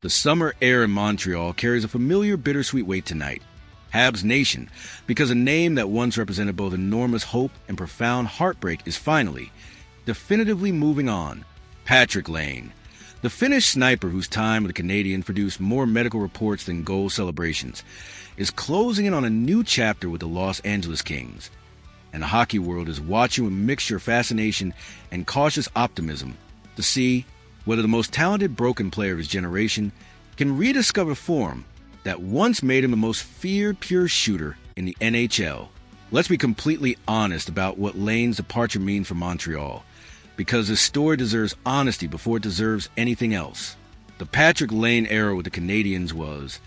The summer air in Montreal carries a familiar bittersweet weight tonight. Habs Nation, because a name that once represented both enormous hope and profound heartbreak is finally, definitively moving on. Patrik Laine, the Finnish sniper whose time with the Canadiens produced more medical reports than goal celebrations, is closing in on a new chapter with the Los Angeles Kings. And the hockey world is watching with a mixture of fascination and cautious optimism to see whether the most talented broken player of his generation can rediscover the form that once made him the most feared pure shooter in the NHL. Let's be completely honest about what Laine's departure means for Montreal, because his story deserves honesty before it deserves anything else. The Patrik Laine era with the Canadiens was,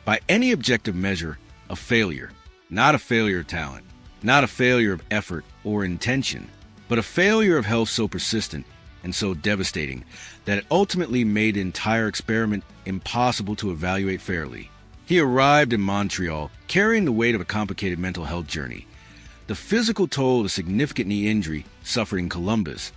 by any objective measure, a failure. Not a failure of talent, not a failure of effort or intention, but a failure of health so persistent and so devastating that it ultimately made the entire experiment impossible to evaluate fairly. He arrived in Montreal carrying the weight of a complicated mental health journey, the physical toll of a significant knee injury suffered in Columbus,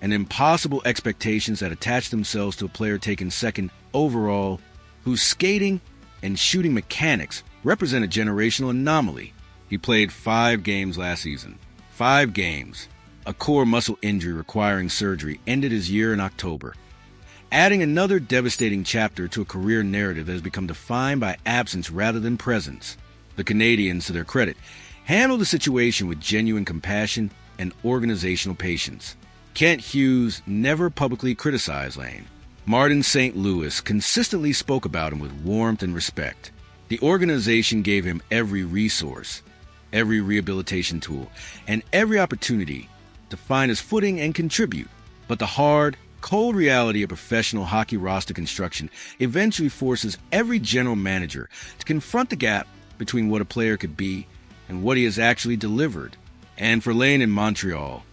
and impossible expectations that attached themselves to a player taken second overall, whose skating and shooting mechanics represent a generational anomaly. He played 5 games last season. 5 games. A core muscle injury requiring surgery ended his year in October, adding another devastating chapter to a career narrative that has become defined by absence rather than presence. The Canadiens, to their credit, handled the situation with genuine compassion and organizational patience. Kent Hughes never publicly criticized Laine. Martin St. Louis consistently spoke about him with warmth and respect. The organization gave him every resource, every rehabilitation tool, and every opportunity to find his footing and contribute. But the hard, cold reality of professional hockey roster construction eventually forces every general manager to confront the gap between what a player could be and what he has actually delivered. And for Laine in Montreal,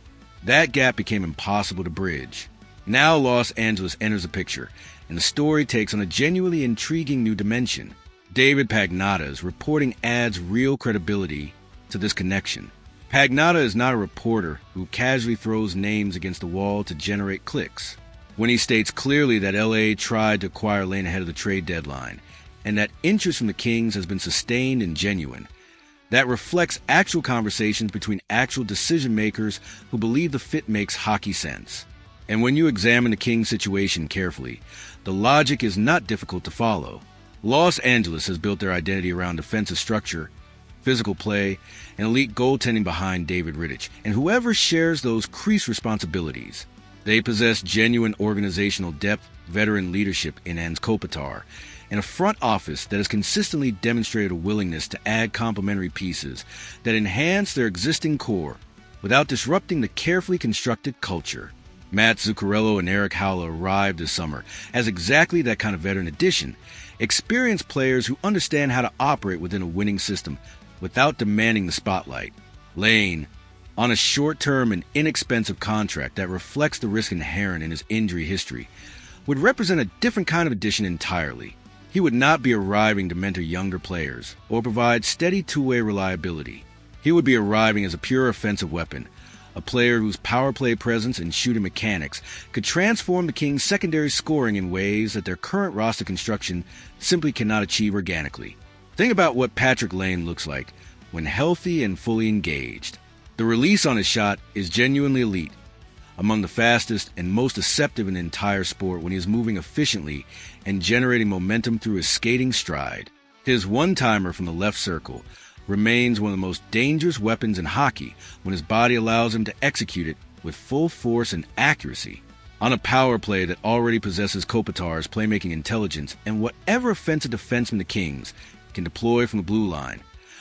that gap became impossible to bridge. Now Los Angeles enters the picture, and the story takes on a genuinely intriguing new dimension. David Pagnata's reporting adds real credibility to this connection. Pagnata is not a reporter who casually throws names against the wall to generate clicks. When he states clearly that LA tried to acquire Laine ahead of the trade deadline, and that interest from the Kings has been sustained and genuine, that reflects actual conversations between actual decision-makers who believe the fit makes hockey sense. And when you examine the Kings situation carefully, the logic is not difficult to follow. Los Angeles has built their identity around defensive structure, physical play, and elite goaltending behind David Rittich, and whoever shares those crease responsibilities. They possess genuine organizational depth, veteran leadership in Ans Kopitar, and a front office that has consistently demonstrated a willingness to add complementary pieces that enhance their existing core without disrupting the carefully constructed culture. Matt Zuccarello and Eric Howler arrived this summer as exactly that kind of veteran addition, experienced players who understand how to operate within a winning system without demanding the spotlight. Laine, on a short-term and inexpensive contract that reflects the risk inherent in his injury history, would represent a different kind of addition entirely. He would not be arriving to mentor younger players or provide steady two-way reliability. He would be arriving as a pure offensive weapon, a player whose power play presence and shooting mechanics could transform the Kings' secondary scoring in ways that their current roster construction simply cannot achieve organically. Think about what Patrik Laine looks like when healthy and fully engaged. The release on his shot is genuinely elite, among the fastest and most deceptive in the entire sport when he is moving efficiently and generating momentum through his skating stride. His one-timer from the left circle remains one of the most dangerous weapons in hockey when his body allows him to execute it with full force and accuracy. On a power play that already possesses Kopitar's playmaking intelligence and whatever offensive defenseman the Kings can deploy from the blue line,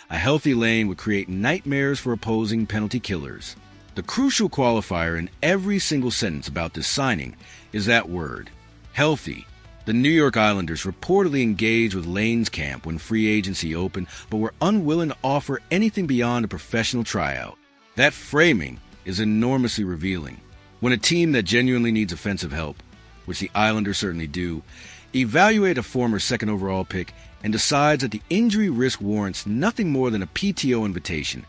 a healthy Laine would create nightmares for opposing penalty killers. The crucial qualifier in every single sentence about this signing is that word, healthy. The New York Islanders reportedly engaged with Laine's camp when free agency opened, but were unwilling to offer anything beyond a professional tryout. That framing is enormously revealing. When a team that genuinely needs offensive help, which the Islanders certainly do, evaluate a former second overall pick and decides that the injury risk warrants nothing more than a PTO invitation,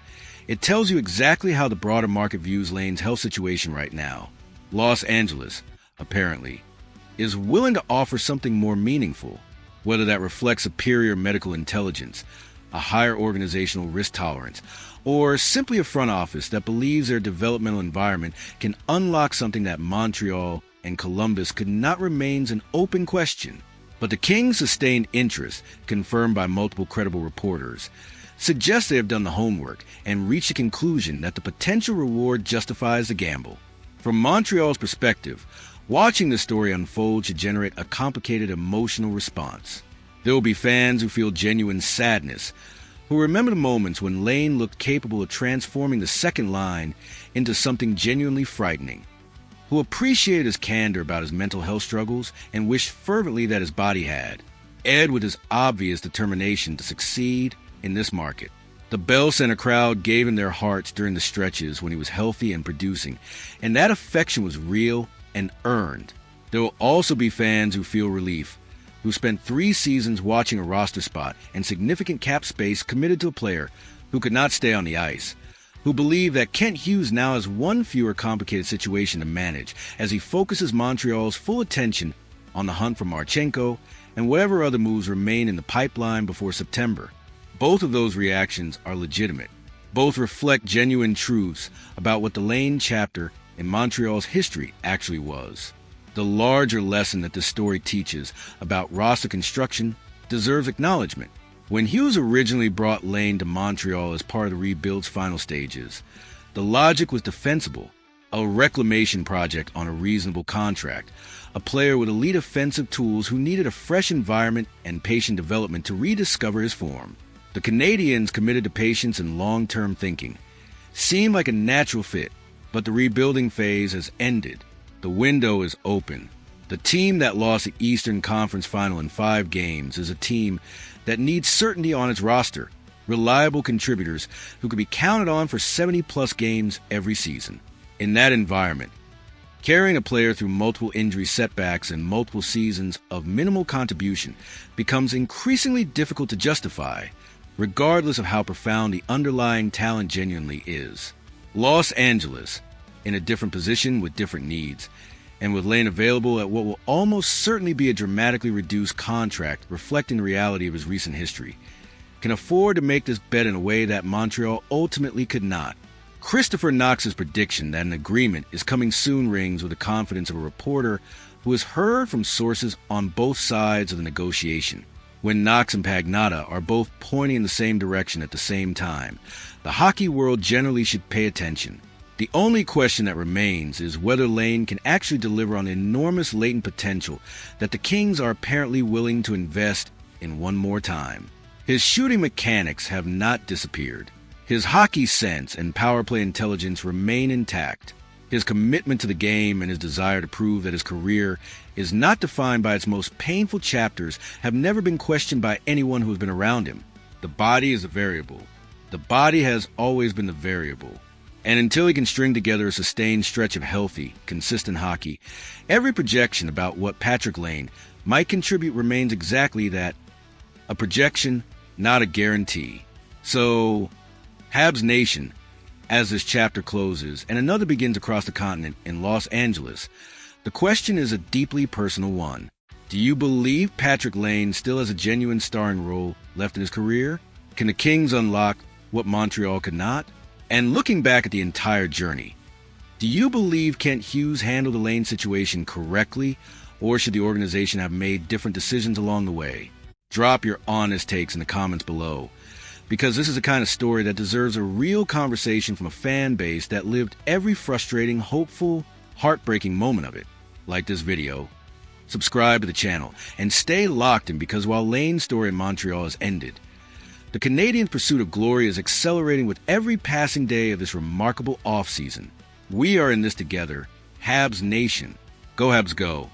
it tells you exactly how the broader market views Laine's health situation right now. Los Angeles, apparently, is willing to offer something more meaningful, whether that reflects superior medical intelligence, a higher organizational risk tolerance, or simply a front office that believes their developmental environment can unlock something that Montreal and Columbus could not, remains an open question. But the Kings' sustained interest, confirmed by multiple credible reporters, suggests they have done the homework and reached a conclusion that the potential reward justifies the gamble. From Montreal's perspective, watching the story unfold should generate a complicated emotional response. There will be fans who feel genuine sadness, who remember the moments when Laine looked capable of transforming the second line into something genuinely frightening, who appreciated his candor about his mental health struggles and wished fervently that his body had. Ed with his obvious determination to succeed in this market. The Bell Center crowd gave him their hearts during the stretches when he was healthy and producing, and that affection was real and earned. There will also be fans who feel relief, who spent 3 seasons watching a roster spot and significant cap space committed to a player who could not stay on the ice, who believe that Kent Hughes now has one fewer complicated situation to manage as he focuses Montreal's full attention on the hunt for Marchenko and whatever other moves remain in the pipeline before September. Both of those reactions are legitimate. Both reflect genuine truths about what the Laine chapter in Montreal's history actually was. The larger lesson that this story teaches about roster construction deserves acknowledgement. When Hughes originally brought Laine to Montreal as part of the rebuild's final stages, the logic was defensible, a reclamation project on a reasonable contract, a player with elite offensive tools who needed a fresh environment and patient development to rediscover his form. The Canadiens, committed to patience and long-term thinking, seemed like a natural fit, but the rebuilding phase has ended. The window is open. The team that lost the Eastern Conference Final in 5 games is a team that needs certainty on its roster, reliable contributors who can be counted on for 70-plus games every season. In that environment, carrying a player through multiple injury setbacks and multiple seasons of minimal contribution becomes increasingly difficult to justify, regardless of how profound the underlying talent genuinely is. Los Angeles, in a different position with different needs, and with Laine available at what will almost certainly be a dramatically reduced contract reflecting the reality of his recent history, can afford to make this bet in a way that Montreal ultimately could not. Christopher Knox's prediction that an agreement is coming soon rings with the confidence of a reporter who has heard from sources on both sides of the negotiation. When Knox and Pagnotta are both pointing in the same direction at the same time, the hockey world generally should pay attention. The only question that remains is whether Laine can actually deliver on the enormous latent potential that the Kings are apparently willing to invest in one more time. His shooting mechanics have not disappeared. His hockey sense and power play intelligence remain intact. His commitment to the game and his desire to prove that his career is not defined by its most painful chapters have never been questioned by anyone who has been around him. The body is a variable. The body has always been the variable. And until he can string together a sustained stretch of healthy, consistent hockey, every projection about what Patrik Laine might contribute remains exactly that, a projection, not a guarantee. So, Habs Nation, as this chapter closes and another begins across the continent in Los Angeles, the question is a deeply personal one. Do you believe Patrik Laine still has a genuine starring role left in his career? Can the Kings unlock what Montreal could not? And looking back at the entire journey, do you believe Kent Hughes handled the Laine situation correctly, or should the organization have made different decisions along the way? Drop your honest takes in the comments below, because this is the kind of story that deserves a real conversation from a fan base that lived every frustrating, hopeful, heartbreaking moment of it. Like this video, subscribe to the channel, and stay locked in, because while Laine's story in Montreal has ended, the Canadiens' pursuit of glory is accelerating with every passing day of this remarkable offseason. We are in this together. Habs Nation. Go Habs go.